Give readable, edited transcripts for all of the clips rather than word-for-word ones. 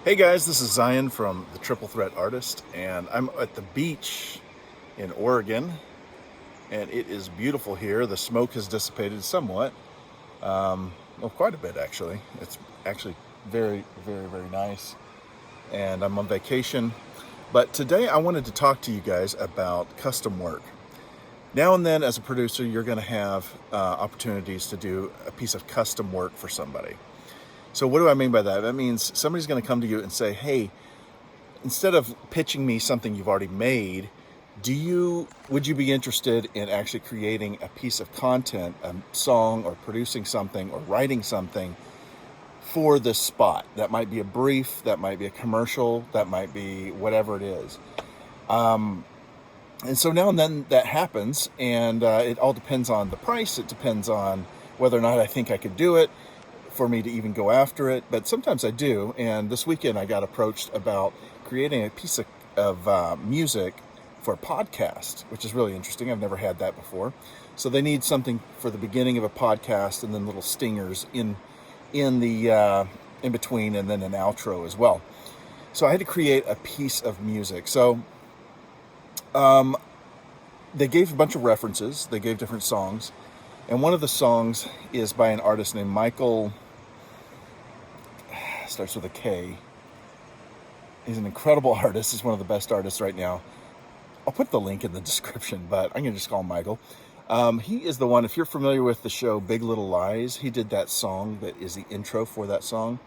Hey guys, this is Zion from the Triple Threat Artist, and I'm at the beach in Oregon, and it is beautiful here. The smoke has dissipated somewhat, well, quite a bit actually. It's actually very, very, very nice, and I'm on vacation. But today I wanted to talk to you guys about custom work. Now and then, as a producer, you're going to have opportunities to do a piece of custom work for somebody. So what do I mean by that? That means somebody's going to come to you and say, hey, instead of pitching me something you've already made, would you be interested in actually creating a piece of content, a song, or producing something, or writing something for this spot? That might be a brief, that might be a commercial, that might be whatever it is. And so now and then that happens, and it all depends on the price. It depends on whether or not I think I could do it, for me to even go after it, but sometimes I do. And this weekend I got approached about creating a piece of music for a podcast, which is really interesting. I've never had that before. So they need something for the beginning of a podcast, and then little stingers in between, and then an outro as well. So I had to create a piece of music. So they gave a bunch of references. They gave different songs, and one of the songs is by an artist named Michael. Starts with a K. He's an incredible artist. He's one of the best artists right now. I'll put the link in the description, but I'm going to just call him Michael. He is the one, if you're familiar with the show Big Little Lies, he did that song that is the intro for that song.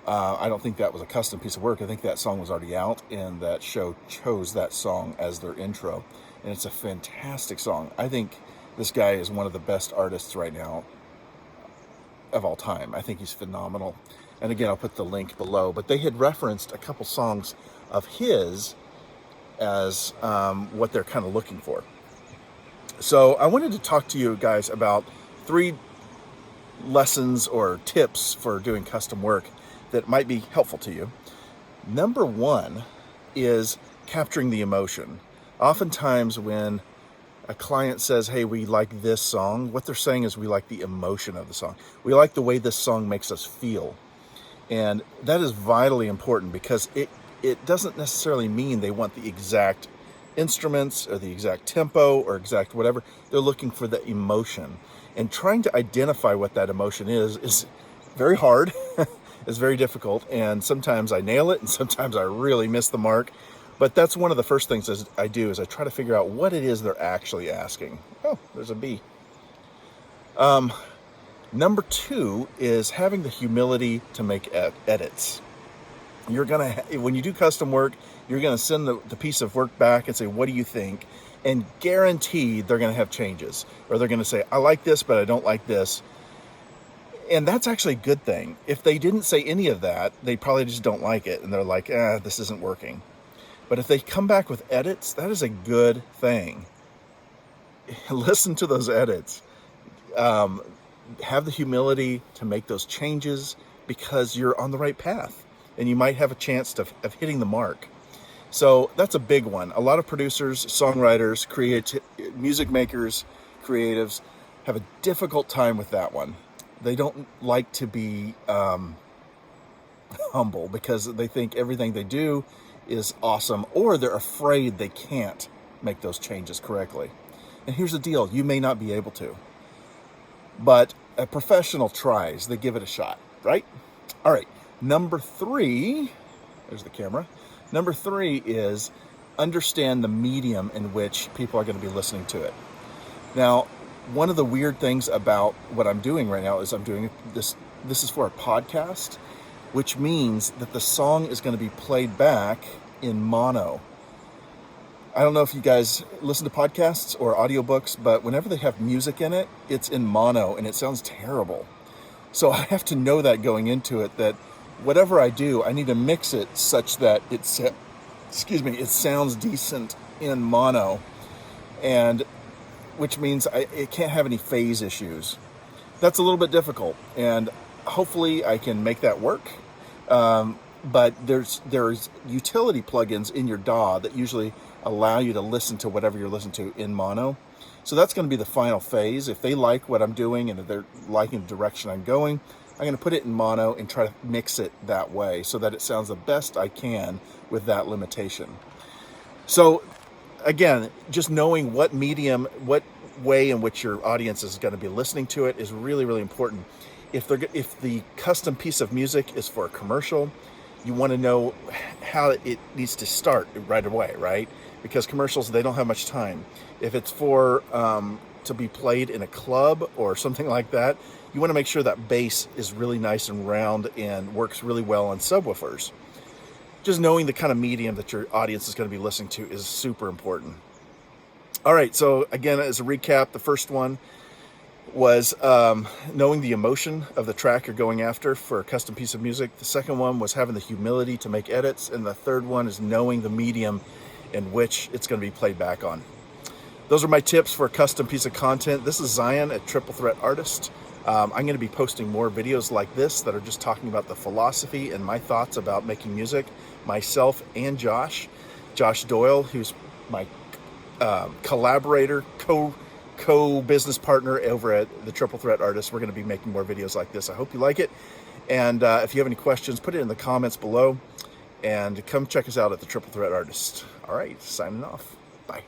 I don't think that was a custom piece of work. I think that song was already out, and that show chose that song as their intro. And it's a fantastic song. I think this guy is one of the best artists right now of all time. I think he's phenomenal. And again, I'll put the link below. But they had referenced a couple songs of his as what they're kind of looking for. So I wanted to talk to you guys about 3 lessons or tips for doing custom work that might be helpful to you. Number 1 is capturing the emotion. Oftentimes when a client says, hey, we like this song, what they're saying is we like the emotion of the song. We like the way this song makes us feel. And that is vitally important, because it doesn't necessarily mean they want the exact instruments or the exact tempo or exact whatever. They're looking for the emotion. And trying to identify what that emotion is very hard. It's very difficult. And sometimes I nail it, and sometimes I really miss the mark. But that's one of the first things I do, is I try to figure out what it is they're actually asking. Oh, there's a bee. Number 2 is having the humility to make edits. You're gonna, when you do custom work, you're gonna send the piece of work back and say, what do you think? And guaranteed they're gonna have changes. Or they're gonna say, I like this, but I don't like this. And that's actually a good thing. If they didn't say any of that, they probably just don't like it, and they're like, this isn't working. But if they come back with edits, that is a good thing. Listen to those edits. Have the humility to make those changes, because you're on the right path, and you might have a chance of hitting the mark. So that's a big one. A lot of producers, songwriters, music makers, creatives have a difficult time with that one. They don't like to be humble, because they think everything they do is awesome, or they're afraid they can't make those changes correctly. And here's the deal, you may not be able to, but a professional tries. They give it a shot, right? All right, number 3, there's the camera. Number 3 is understand the medium in which people are going to be listening to it. Now, one of the weird things about what I'm doing right now is I'm doing this is for a podcast, which means that the song is going to be played back in mono. I don't know if you guys listen to podcasts or audiobooks, but whenever they have music in it, it's in mono, and it sounds terrible. So I have to know that going into it, that whatever I do, I need to mix it such that it sounds decent in mono, and which means it can't have any phase issues. That's a little bit difficult, and hopefully I can make that work. But there's utility plugins in your DAW that usually allow you to listen to whatever you're listening to in mono. So that's going to be the final phase. If they like what I'm doing and if they're liking the direction I'm going, I'm going to put it in mono and try to mix it that way so that it sounds the best I can with that limitation. So again, just knowing what medium, what way in which your audience is going to be listening to it is really, really important. If the custom piece of music is for a commercial, you want to know how it needs to start right away, right? Because commercials, they don't have much time. If it's for to be played in a club or something like that, you want to make sure that bass is really nice and round and works really well on subwoofers. Just knowing the kind of medium that your audience is going to be listening to is super important. All right, so again, as a recap, the first one was knowing the emotion of the track you're going after for a custom piece of music. The second one was having the humility to make edits. And the third one is knowing the medium in which it's going to be played back on. Those are my tips for a custom piece of content. This is Zion at Triple Threat Artist. I'm going to be posting more videos like this that are just talking about the philosophy and my thoughts about making music. Myself and Josh Doyle, who's my collaborator, co-business partner over at the Triple Threat Artist. We're going to be making more videos like this. I hope you like it. And if you have any questions, put it in the comments below. And come check us out at the Triple Threat Artist. All right, signing off. Bye.